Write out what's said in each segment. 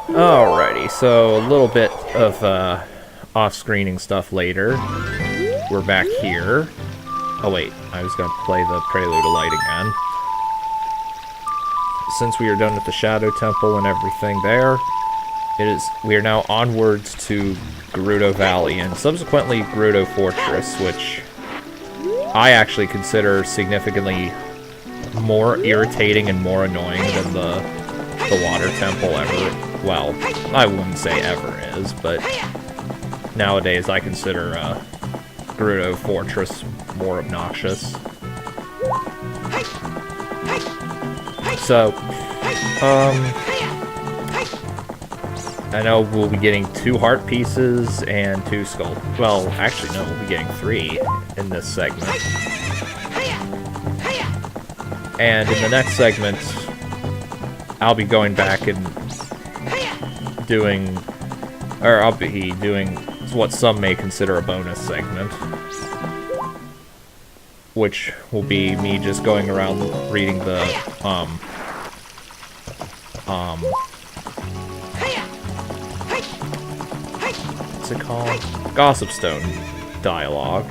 Alrighty, so a little bit of off-screening stuff later. We're back here. Oh wait, I was going to play the Prelude of Light again. Since we are done with the Shadow Temple and everything there, we are now onwards to Gerudo Valley and subsequently Gerudo Fortress, which I actually consider significantly more irritating and more annoying than the Water Temple ever. Well, I wouldn't say ever is, but nowadays I consider Gerudo Fortress more obnoxious. So, I know we'll be getting 2 heart pieces and 2 skull. Well, actually, no, we'll be getting 3 in this segment. And in the next segment, I'll be going back and I'll be doing what some may consider a bonus segment, which will be me just going around reading the, what's it called? Gossip Stone dialogue.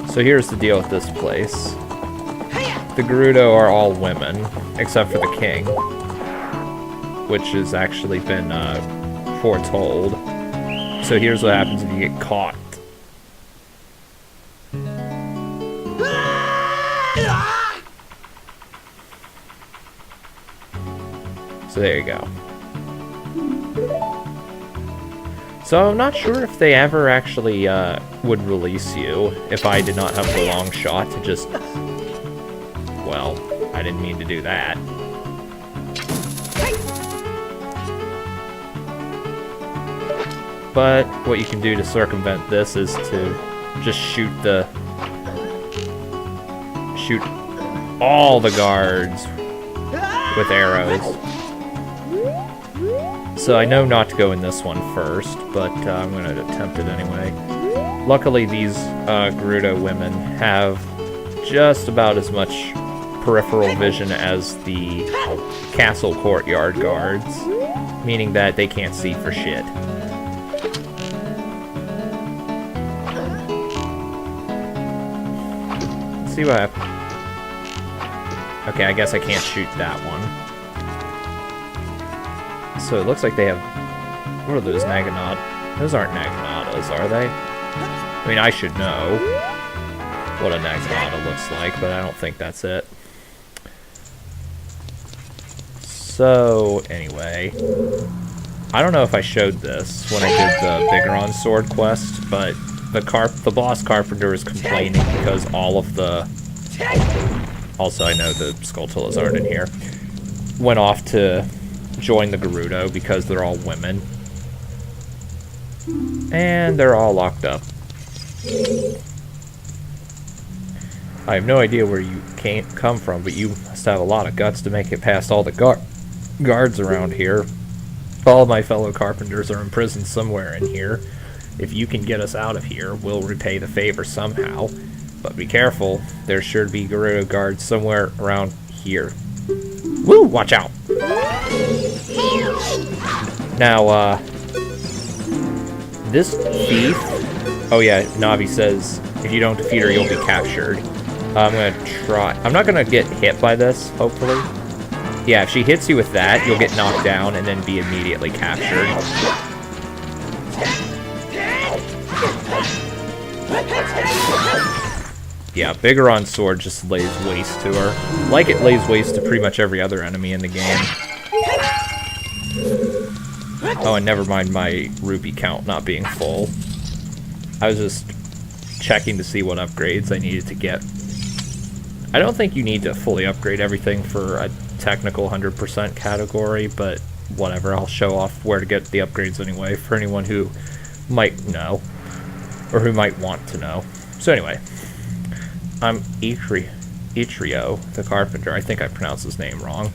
So here's the deal with this place. The Gerudo are all women, except for the king, which has actually been foretold. So here's what happens if you get caught. So there you go. So I'm not sure if they ever actually would release you if I did not have the long shot to just... Well, I didn't mean to do that. But what you can do to circumvent this is to just shoot all the guards with arrows. So I know not to go in this one first, but I'm going to attempt it anyway. Luckily, these Gerudo women have just about as much peripheral vision as the castle courtyard guards, meaning that they can't see for shit. Let's see what happens. Okay, I guess I can't shoot that one. So it looks like they have... What are those Naginata? Those aren't Naginatas, are they? I mean, I should know what a Naginata looks like, but I don't think that's it. So, anyway... I don't know if I showed this when I did the Bigoron Sword quest, but the boss Carpenter is complaining because all of the... Also, I know the Skulltulas aren't in here. Went off to join the Gerudo because they're all women. And they're all locked up. I have no idea where you come from, but you must have a lot of guts to make it past all the guards around here. All of my fellow carpenters are imprisoned somewhere in here. If you can get us out of here, we'll repay the favor somehow. But be careful, there's sure to be Gerudo guards somewhere around here. Woo! Watch out! Now, this thief... Oh yeah, Navi says, if you don't defeat her, you'll be captured. I'm gonna try... I'm not gonna get hit by this, hopefully. Yeah, if she hits you with that, you'll get knocked down and then be immediately captured. Yeah, Bigoron's sword just lays waste to her. Like it lays waste to pretty much every other enemy in the game. Oh, and never mind my rupee count not being full. I was just checking to see what upgrades I needed to get. I don't think you need to fully upgrade everything for a technical 100% category, but whatever, I'll show off where to get the upgrades anyway, for anyone who might know, or who might want to know. So anyway, I'm Itrio, the carpenter. I think I pronounced his name wrong.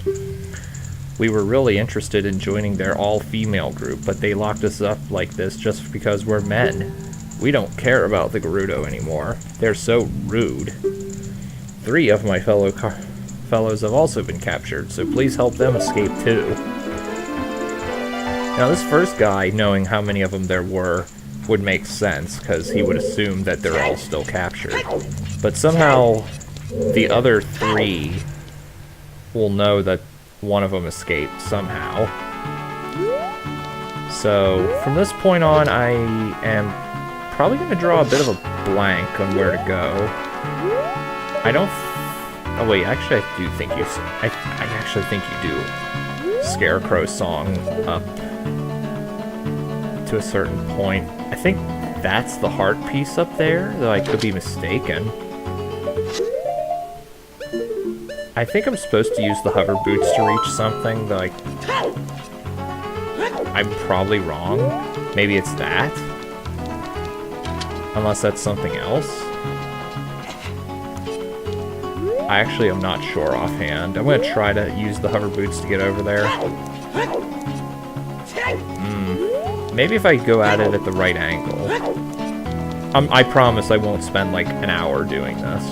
We were really interested in joining their all-female group, but they locked us up like this just because we're men. We don't care about the Gerudo anymore. They're so rude. 3 of my fellows have also been captured, so please help them escape too. Now this first guy, knowing how many of them there were, would make sense, because he would assume that they're all still captured. But somehow, the other 3 will know that one of them escaped somehow. So, from this point on, I am probably going to draw a bit of a blank on where to go. I don't... oh wait, actually I do think you... I actually think you do Scarecrow song up to a certain point. I think that's the heart piece up there, though I could be mistaken. I think I'm supposed to use the hover boots to reach something, though I'm probably wrong. Maybe it's that? Unless that's something else. I actually am not sure offhand. I'm gonna try to use the hover boots to get over there. Maybe if I go at it at the right angle. I promise I won't spend like an hour doing this.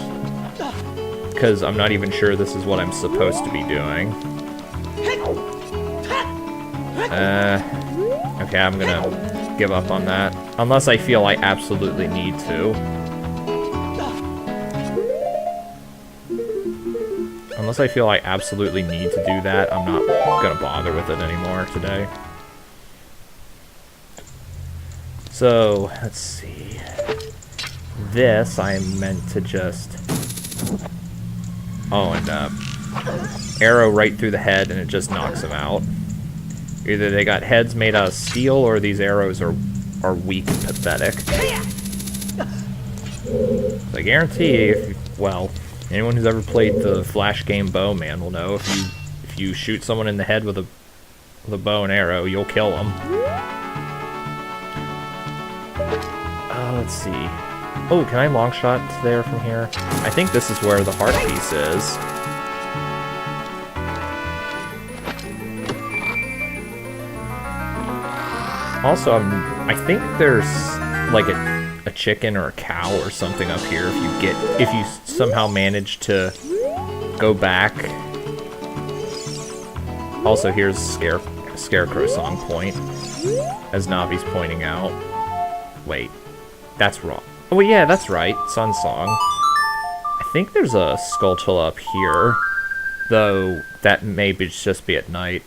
Because I'm not even sure this is what I'm supposed to be doing. Okay, I'm gonna give up on that. Unless I feel I absolutely need to. Unless I feel I absolutely need to do that, I'm not gonna bother with it anymore today. So, let's see. This, I'm meant to just... oh, and arrow right through the head and it just knocks them out. Either they got heads made out of steel or these arrows are weak and pathetic. I guarantee well, anyone who's ever played the Flash game Bowman will know if you shoot someone in the head with a bow and arrow, you'll kill them. Let's see. Oh, can I long shot there from here? I think this is where the heart piece is. Also, I think there's like a chicken or a cow or something up here if you somehow manage to go back. Also, here's Scarecrow song point, as Navi's pointing out. Wait, that's wrong. Oh yeah, that's right, Sun Song. I think there's a Skulltula up here, though that may just be at night.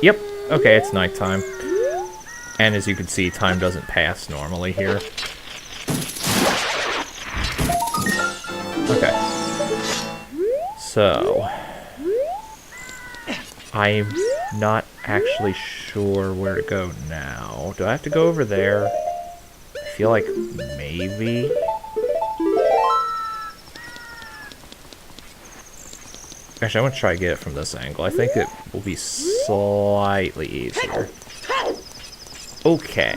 Yep, okay, it's nighttime. And as you can see, time doesn't pass normally here. Okay. So... I'm not actually sure where to go now. Do I have to go over there? I feel like maybe... Actually, I want to try to get it from this angle. I think it will be slightly easier. Okay.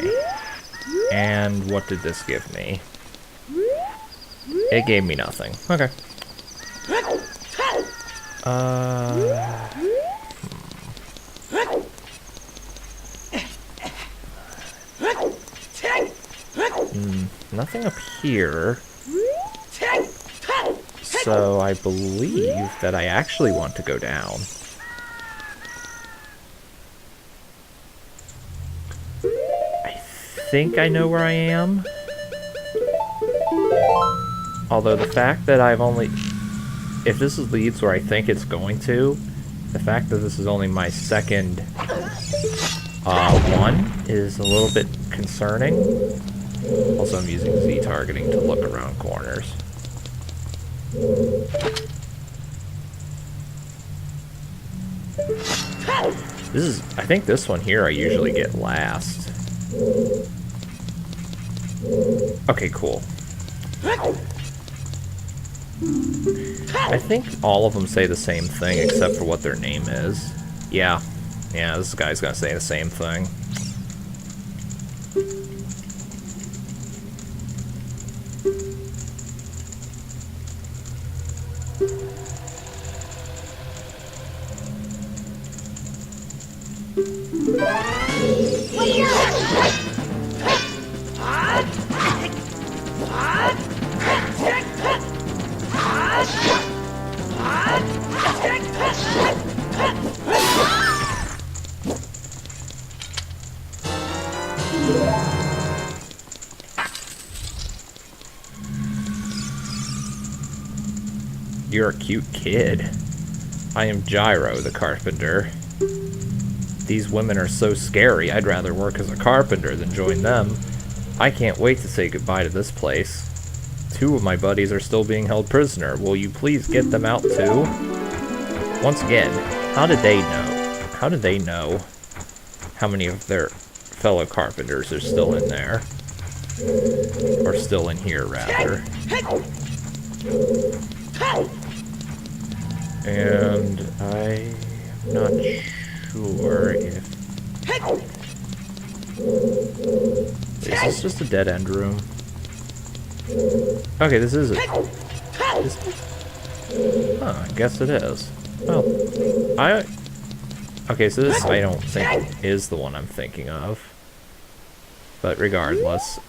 And what did this give me? It gave me nothing. Okay. Nothing up here. So I believe that I actually want to go down. I think I know where I am. Although the fact that I've only... if this leads where I think it's going to, the fact that this is only my second one is a little bit concerning. Also, I'm using Z targeting to look around corners. This is, I think this one here I usually get last. Okay, cool. I think all of them say the same thing except for what their name is. Yeah, this guy's gonna say the same thing. You're a cute kid. I am Gyro, the carpenter. These women are so scary, I'd rather work as a carpenter than join them. I can't wait to say goodbye to this place. 2 of my buddies are still being held prisoner. Will you please get them out too? Once again, how did they know? How did they know how many of their fellow carpenters are still in there? Or still in here, rather. And I'm not sure if... Is this just a dead end room? Okay, this is it. I guess it is. Well, okay, so this I don't think is the one I'm thinking of. But regardless,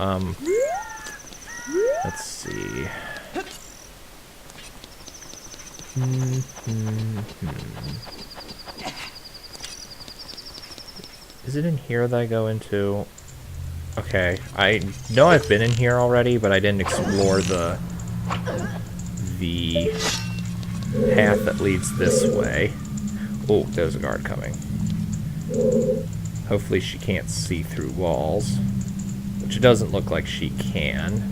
let's see. Is it in here that I go into? Okay, I know I've been in here already, but I didn't explore the path that leads this way. Oh, there's a guard coming. Hopefully she can't see through walls, which it doesn't look like she can.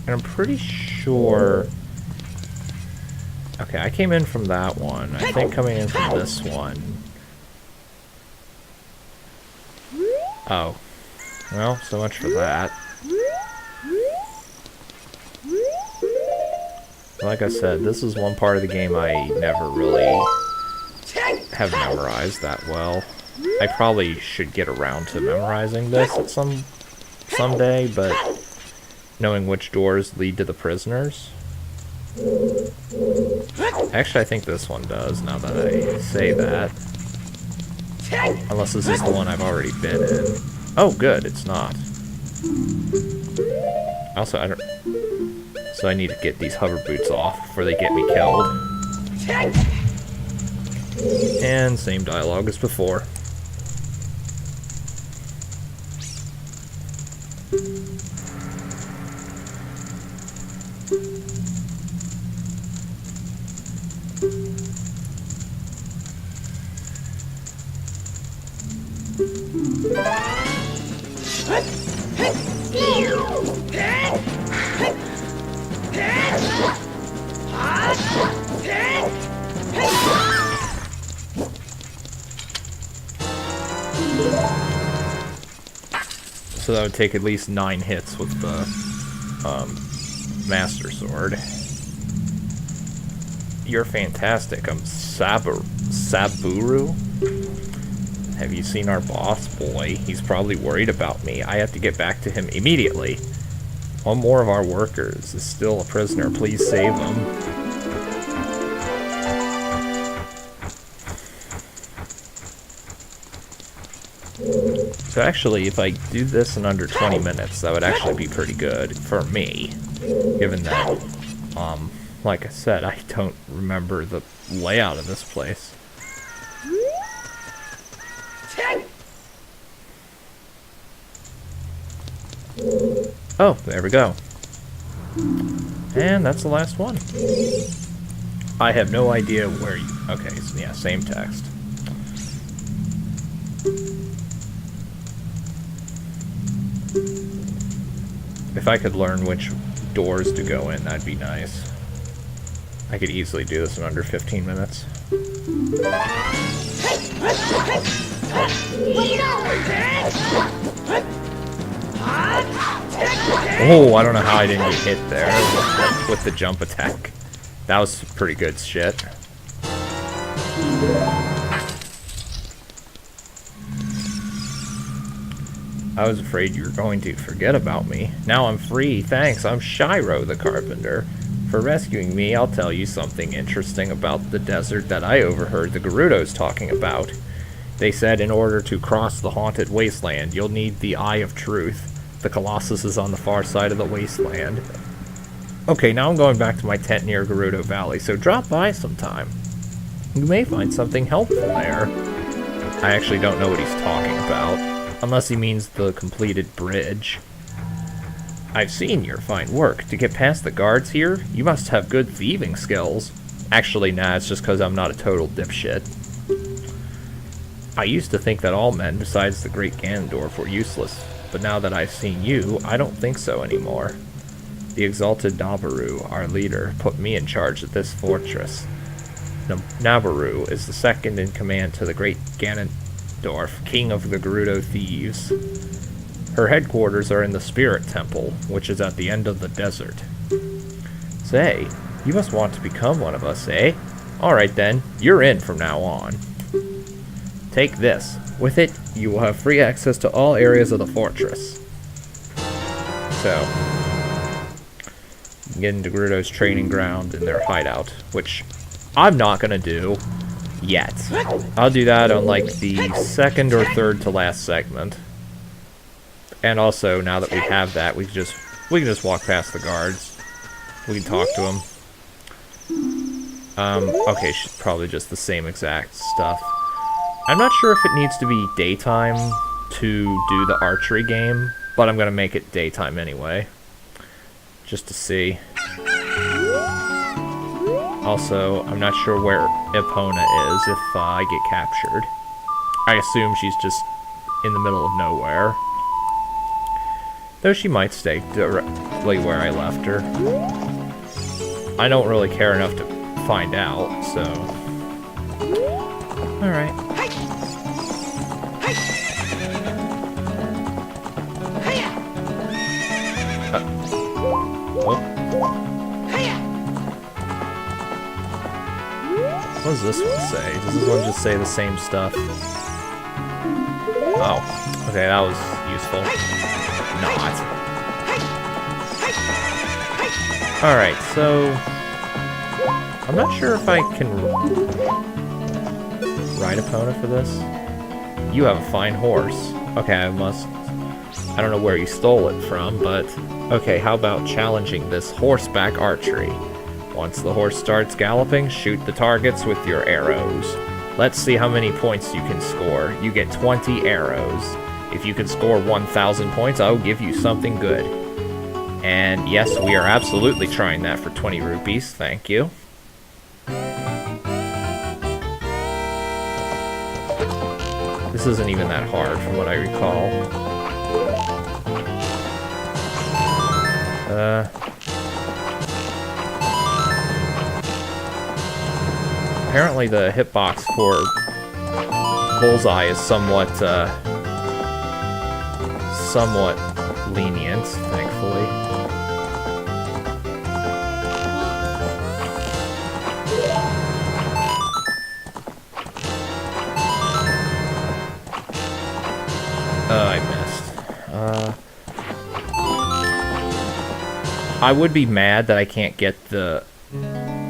And I'm pretty sure... Okay, I came in from that one. I think coming in from this one... Oh. Well, so much for that. Like I said, this is one part of the game I never really have memorized that well. I probably should get around to memorizing this at someday, but knowing which doors lead to the prisoners. Actually, I think this one does, now that I say that. Unless this is the one I've already been in. Oh, good, it's not. Also, I don't... So I need to get these hover boots off before they get me killed. And same dialogue as before. So that would take at least 9 hits with the Master Sword. You're fantastic. I'm Saburu. Have you seen our boss? Boy, he's probably worried about me. I have to get back to him immediately. One more of our workers is still a prisoner. Please save him. So actually, if I do this in under 20 minutes, that would actually be pretty good for me. Given that, like I said, I don't remember the layout of this place. Oh, there we go. And that's the last one. I have no idea where you... Okay, so yeah, same text. If I could learn which doors to go in, that'd be nice. I could easily do this in under 15 minutes. Oh, I don't know how I didn't get hit there with the jump attack. That was pretty good shit. I was afraid you were going to forget about me. Now I'm free. Thanks, I'm Shiro the carpenter. For rescuing me, I'll tell you something interesting about the desert that I overheard the Gerudos talking about. They said in order to cross the haunted wasteland, you'll need the Eye of Truth. The Colossus is on the far side of the wasteland. Okay, now I'm going back to my tent near Gerudo Valley, so drop by sometime. You may find something helpful there. I actually don't know what he's talking about, unless he means the completed bridge. I've seen your fine work. To get past the guards here, you must have good thieving skills. Actually, nah, it's just because I'm not a total dipshit. I used to think that all men besides the great Ganondorf were useless, but now that I've seen you, I don't think so anymore. The exalted Nabaru, our leader, put me in charge of this fortress. Nabaru is the second in command to the great Ganondorf, king of the Gerudo thieves. Her headquarters are in the Spirit Temple, which is at the end of the desert. Say, you must want to become one of us, eh? Alright then, you're in from now on. Take this. With it, you will have free access to all areas of the fortress. So, you can get into Gerudo's training ground and their hideout, which I'm not gonna do yet. I'll do that on like the second or third to last segment. And also, now that we have that, we can just walk past the guards. We can talk to them. Okay, probably just the same exact stuff. I'm not sure if it needs to be daytime to do the archery game, but I'm gonna make it daytime anyway. Just to see. Also, I'm not sure where Epona is if I get captured. I assume she's just in the middle of nowhere. Though she might stay directly where I left her. I don't really care enough to find out, so... Alright. What does this one say? Does this one just say the same stuff? Oh, okay, that was useful. Not. Alright, so... I'm not sure if I can ride Epona for this. You have a fine horse. Okay, I don't know where you stole it from, but... Okay, how about challenging this horseback archery? Once the horse starts galloping, shoot the targets with your arrows. Let's see how many points you can score. You get 20 arrows. If you can score 1,000 points, I'll give you something good. And yes, we are absolutely trying that for 20 rupees. Thank you. This isn't even that hard from what I recall. Apparently the hitbox for Bullseye is somewhat lenient, thankfully. I missed. I would be mad that I can't get the...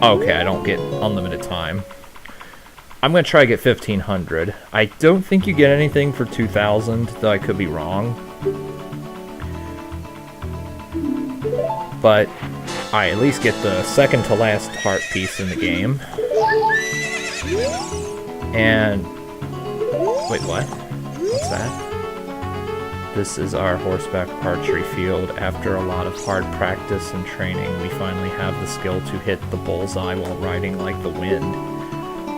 Okay, I don't get unlimited time. I'm gonna try to get 1,500. I don't think you get anything for 2,000, though I could be wrong. But I at least get the second to last heart piece in the game. And... Wait, what? What's that? This is our horseback archery field. After a lot of hard practice and training, we finally have the skill to hit the bullseye while riding like the wind.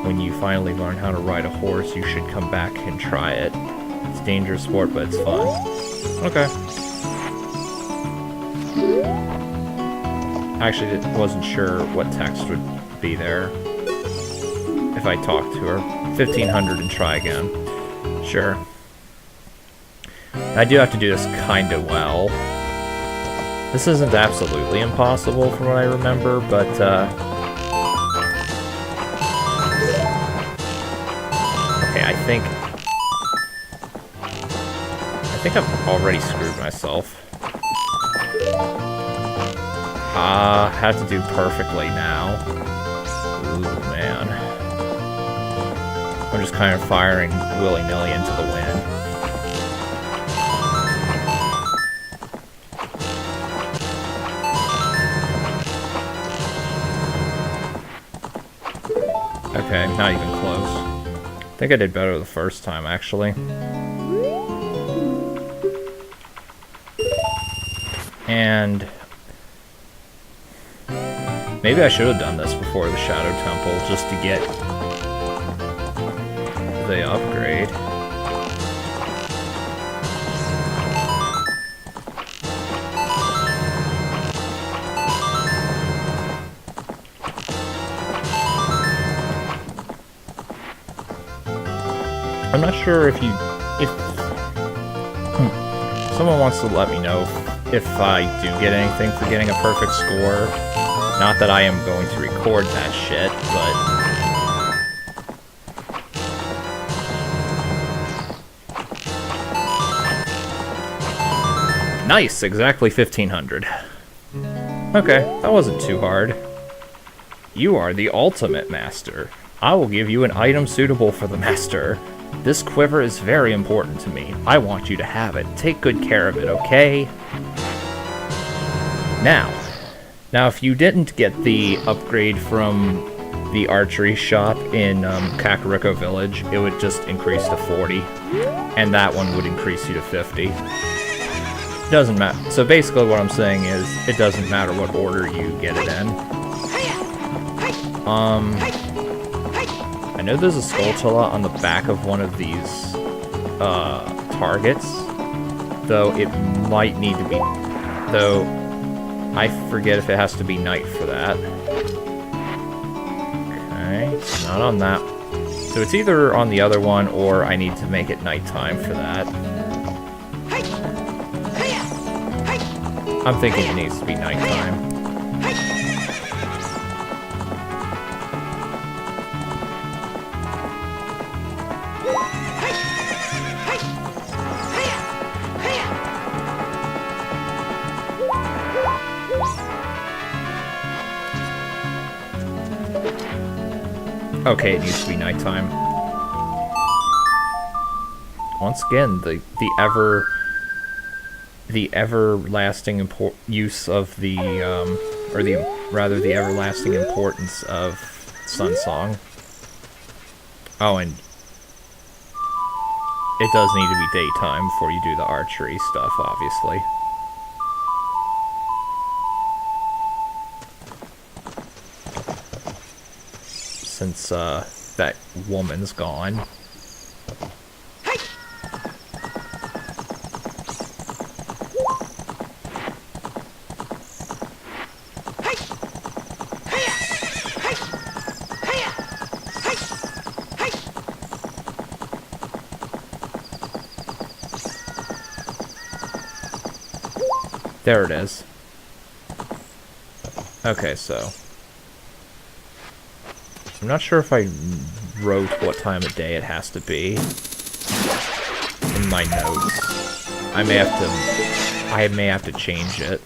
When you finally learn how to ride a horse, you should come back and try it. It's a dangerous sport, but it's fun. Okay. I actually wasn't sure what text would be there if I talked to her. 1,500 and try again. Sure. I do have to do this kinda well. This isn't absolutely impossible from what I remember, but, okay, I think I've already screwed myself. Had to do perfectly now. Ooh, man. I'm just kind of firing willy-nilly into the wind. Okay, not even close. I think I did better the first time, actually. And maybe I should have done this before the Shadow Temple, just to get the upgrade. I'm not sure if someone wants to let me know if I do get anything for getting a perfect score. Not that I am going to record that shit, but... Nice! Exactly 1500. Okay, that wasn't too hard. You are the ultimate master. I will give you an item suitable for the master. This quiver is very important to me. I want you to have it. Take good care of it, okay? Now, if you didn't get the upgrade from the archery shop in Kakariko Village, it would just increase to 40, and that one would increase you to 50. Doesn't matter. So basically what I'm saying is, it doesn't matter what order you get it in. I know there's a Skulltula on the back of one of these targets, though it might need to be... Though, I forget if it has to be night for that. Okay, it's not on that. So it's either on the other one, or I need to make it nighttime for that. I'm thinking it needs to be nighttime. Okay, it needs to be nighttime. Once again, the everlasting use of the the everlasting importance of Sun Song. Oh, and it does need to be daytime before you do the archery stuff, obviously. Since that woman's gone. There it is. Okay, so I'm not sure if I wrote what time of day it has to be in my notes. I may have to change it.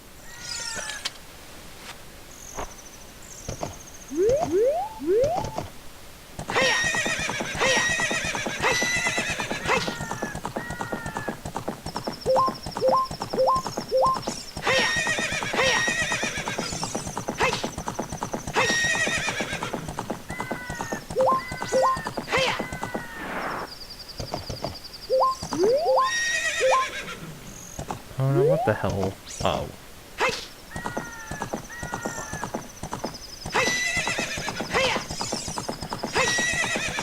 What the hell? Oh.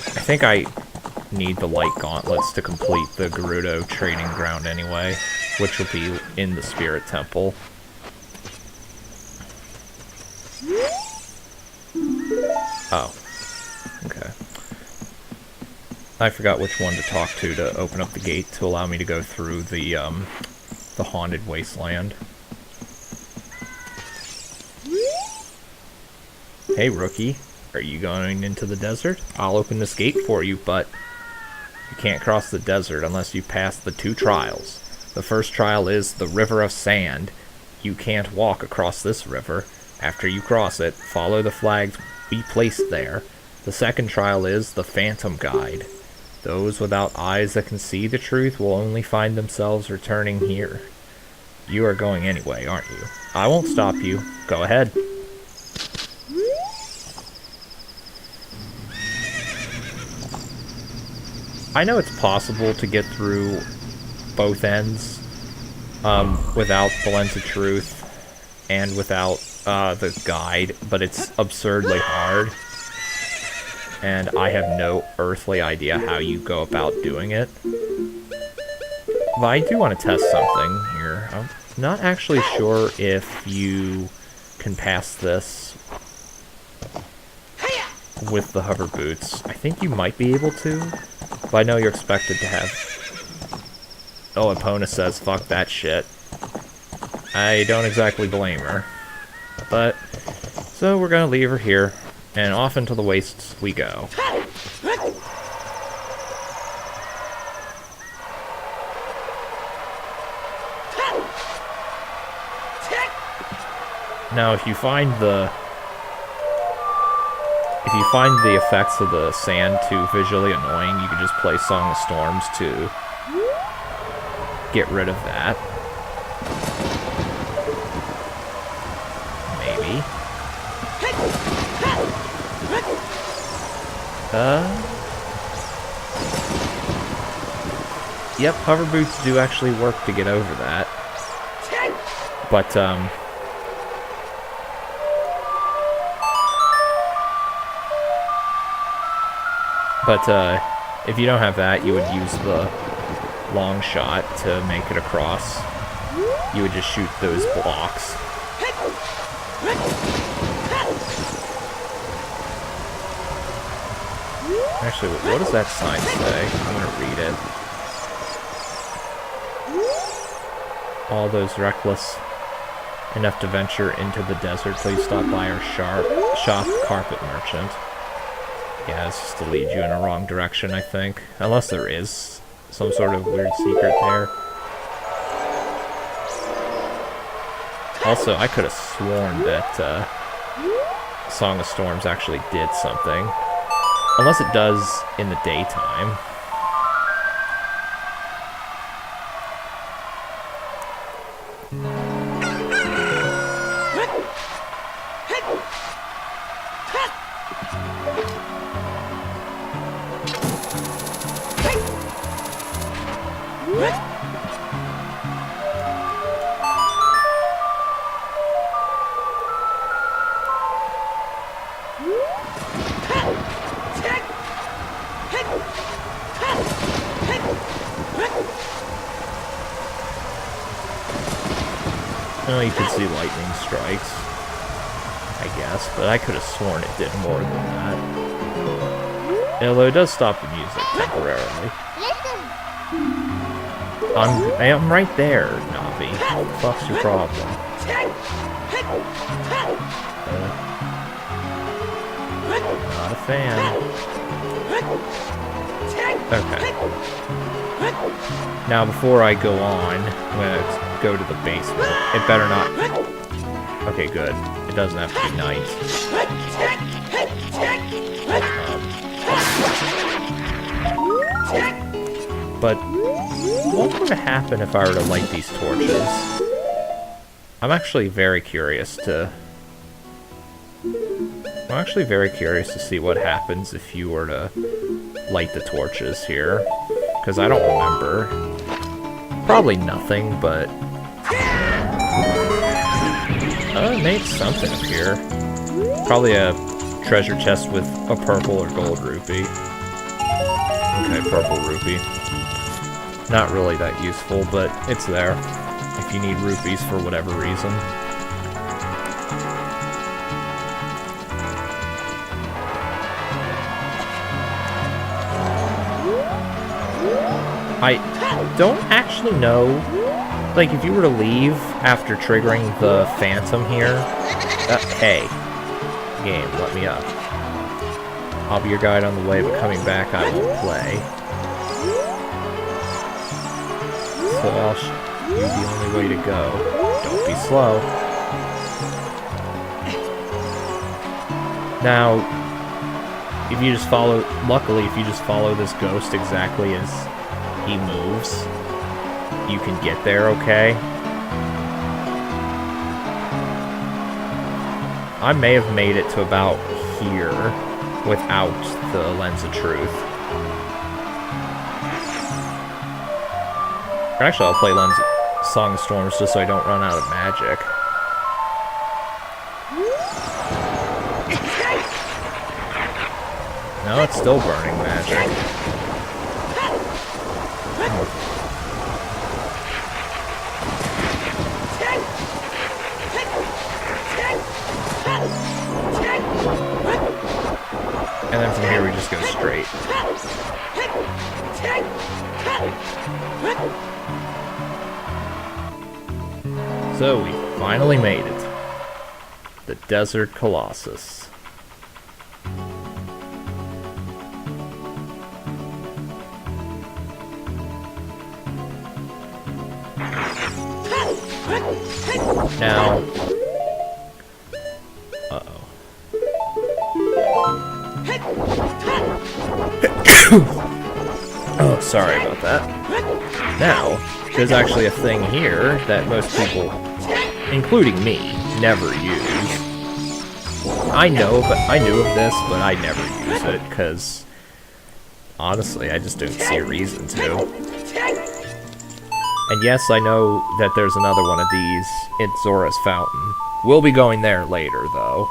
I think I need the light gauntlets to complete the Gerudo training ground anyway, which will be in the Spirit Temple. Oh. Okay. I forgot which one to talk to open up the gate to allow me to go through the haunted wasteland. Hey, rookie. Are you going into the desert? I'll open this gate for you, but you can't cross the desert unless you pass the 2 trials. The first trial is the River of Sand. You can't walk across this river. After you cross it, follow the flags we placed there. The second trial is the Phantom Guide. Those without eyes that can see the truth will only find themselves returning here. You are going anyway, aren't you? I won't stop you. Go ahead. I know it's possible to get through both ends without the Lens of Truth and without the guide, but it's absurdly hard. And I have no earthly idea how you go about doing it. But I do want to test something here. I'm not actually sure if you can pass this with the hover boots. I think you might be able to, but I know you're expected to have... Oh, Epona says, fuck that shit. I don't exactly blame her. But, so we're gonna leave her here, and off into the wastes we go. Now, if you find the effects of the sand too visually annoying, you can just play Song of Storms to get rid of that. Maybe. Yep, hover boots do actually work to get over that. But, if you don't have that, you would use the long shot to make it across. You would just shoot those blocks. Actually, what does that sign say? I'm gonna read it. All those reckless enough to venture into the desert, please stop by our shop, Carpet Merchant. Yeah, it's just to lead you in a wrong direction, I think. Unless there is some sort of weird secret there. Also, I could have sworn that Song of Storms actually did something. Unless it does in the daytime. Oh, you can see lightning strikes, I guess, but I could have sworn it did more than that. Although it does stop the music temporarily. I'm right there, Navi. What the fuck's your problem? Not a fan. Okay. Now, before I go on, I'm gonna go to the basement. It better not... Okay, good. It doesn't have to be night. But what would happen if I were to light these torches? I'm actually very curious to see what happens if you were to light the torches here. Because I don't remember. Probably nothing, but... it made something appear. Probably a treasure chest with a purple or gold rupee. Okay, purple rupee. Not really that useful, but it's there. If you need rupees for whatever reason. I don't actually know, like, if you were to leave after triggering the Phantom here, hey, game, let me up. I'll be your guide on the way, but coming back I won't play. So I'll show you the only way to go. Don't be slow. Now, if you just follow... Luckily, if you just follow this ghost exactly as he moves, you can get there okay. I may have made it to about here without the Lens of Truth. Actually, I'll play Song of Storms just so I don't run out of magic. No, it's still burning magic. And then from here we just go straight. So we finally made it. The Desert Colossus. Now, uh-oh. Oh, sorry about that. Now, there's actually a thing here that most people, including me, never use. I knew of this, but I never use it, because, honestly, I just don't see a reason to. And yes, I know that there's another one of these in Zora's Fountain. We'll be going there later, though.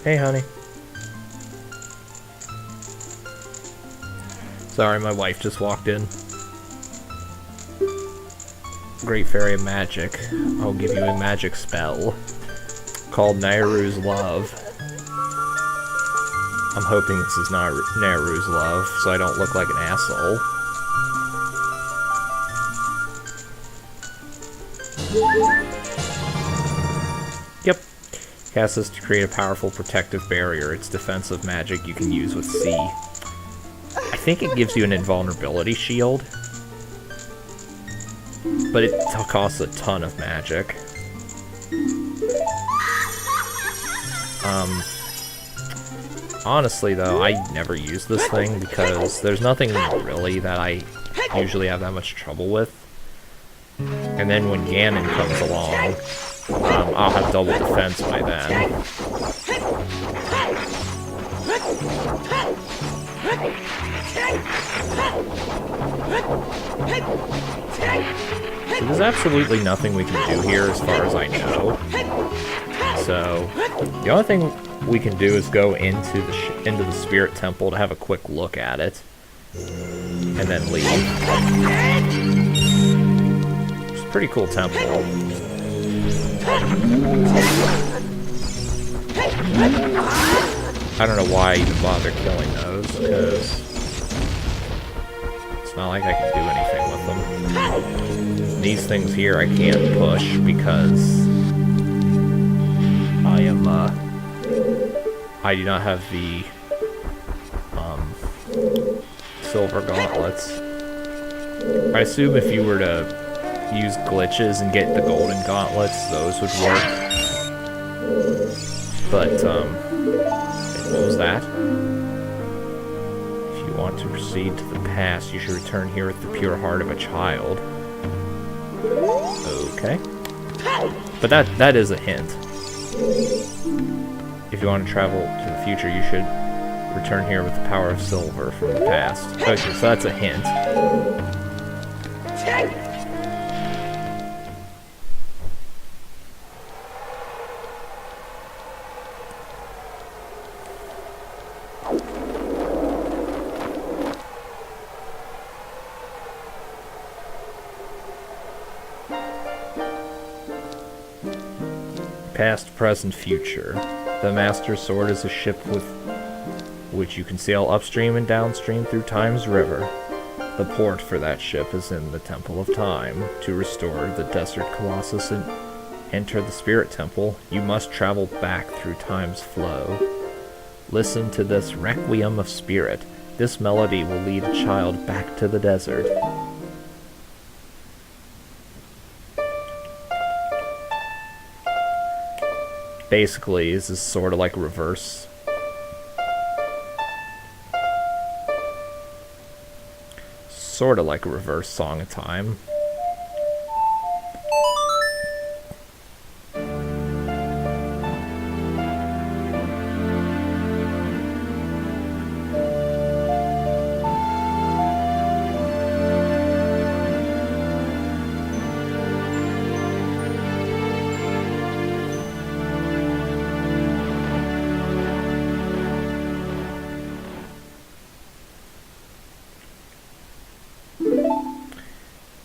Hey, honey. Sorry, my wife just walked in. Great Fairy of Magic. I'll give you a magic spell called Nayru's Love. I'm hoping this is not Nayru's Love, so I don't look like an asshole. Yep. Cast this to create a powerful protective barrier. It's defensive magic you can use with C. I think it gives you an invulnerability shield, but it costs a ton of magic. Honestly though, I never use this thing because there's nothing really that I usually have that much trouble with. And then when Ganon comes along, I'll have double defense by then. So there's absolutely nothing we can do here as far as I know. So the only thing we can do is go into the Spirit Temple to have a quick look at it, and then leave. It's a pretty cool temple. I don't know why I even bother killing those, because it's not like I can do anything with them. These things here I can't push because I do not have the silver gauntlets. I assume if you were to use glitches and get the golden gauntlets, those would work. But, what was that? If you want to proceed to the past, you should return here with the pure heart of a child. Okay. But that is a hint. If you want to travel to the future, you should return here with the power of silver from the past. Okay, so that's a hint. Past, present, future. The Master Sword is a ship with which you can sail upstream and downstream through Time's river. The port for that ship is in the Temple of Time. To restore the Desert Colossus Enter the Spirit Temple. You must travel back through time's flow. Listen to this requiem of spirit. This melody will lead a child back to the desert. Basically, this is sort of like reverse. Sort of like a reverse Song of Time.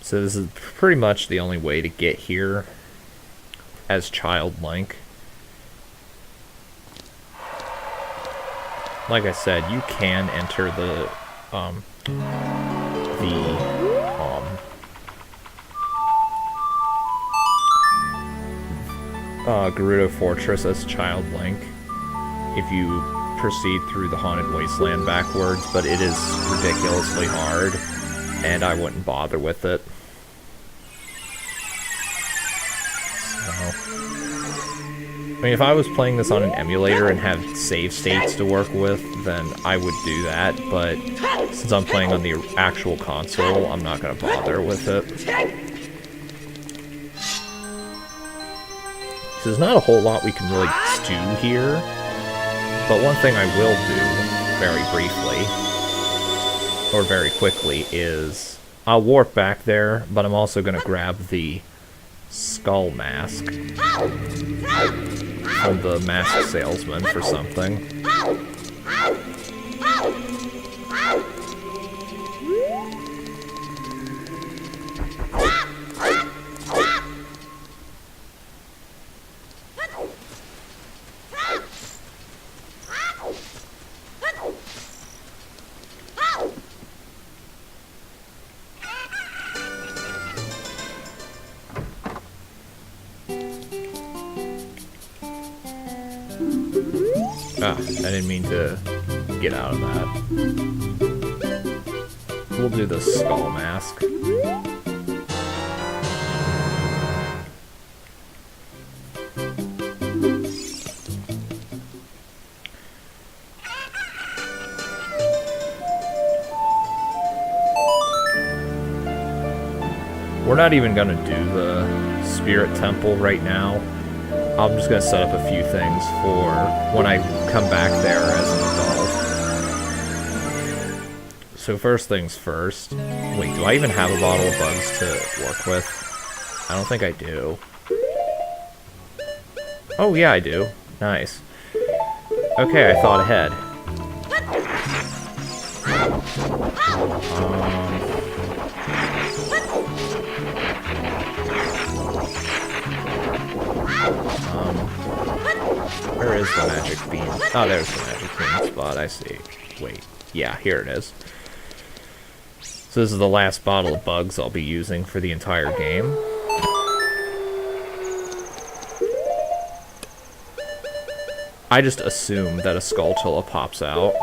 So this is pretty much the only way to get here as Child Link. Like I said, you can enter the Gerudo Fortress as Child Link if you proceed through the Haunted Wasteland backwards, but it is ridiculously hard, and I wouldn't bother with it. I mean, if I was playing this on an emulator and had save states to work with, then I would do that, but since I'm playing on the actual console, I'm not going to bother with it. So there's not a whole lot we can really do here, but one thing I will do, very briefly, or very quickly, is I'll warp back there, but I'm also going to grab the skull mask from the masked salesman for something. Ah, I didn't mean to get out of that. We'll do the skull mask. We're not even gonna do the Spirit Temple right now. I'm just going to set up a few things for when I come back there as an adult. So first things first. Wait, do I even have a bottle of bugs to work with? I don't think I do. Oh yeah, I do. Nice. Okay, I thought ahead. Where is the magic beam? Oh, there's the magic beam spot, I see. Wait, yeah, here it is. So this is the last bottle of bugs I'll be using for the entire game. I just assume that a Skulltula pops out.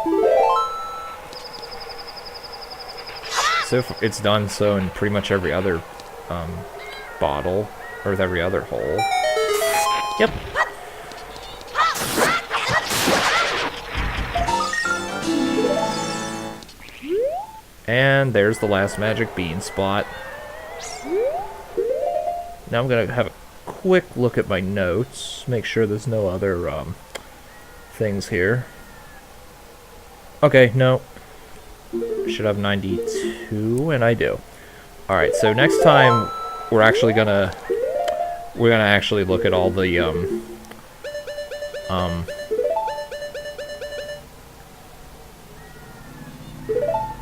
So it's done so in pretty much every other bottle, or with every other hole. Yep. And there's the last magic bean spot. Now I'm gonna have a quick look at my notes, make sure there's no other things here. Okay, no. Should have 92, and I do. Alright, so next time we're gonna actually look at all the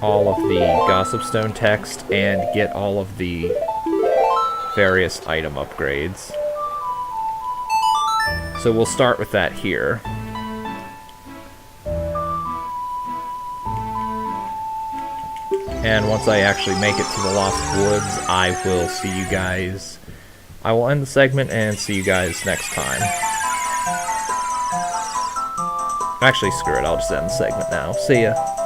all of the Gossip Stone text and get all of the various item upgrades. So we'll start with that here. And once I actually make it to the Lost Woods, I will see you guys I will end the segment and see you guys next time. Actually, screw it, I'll just end the segment now. See ya.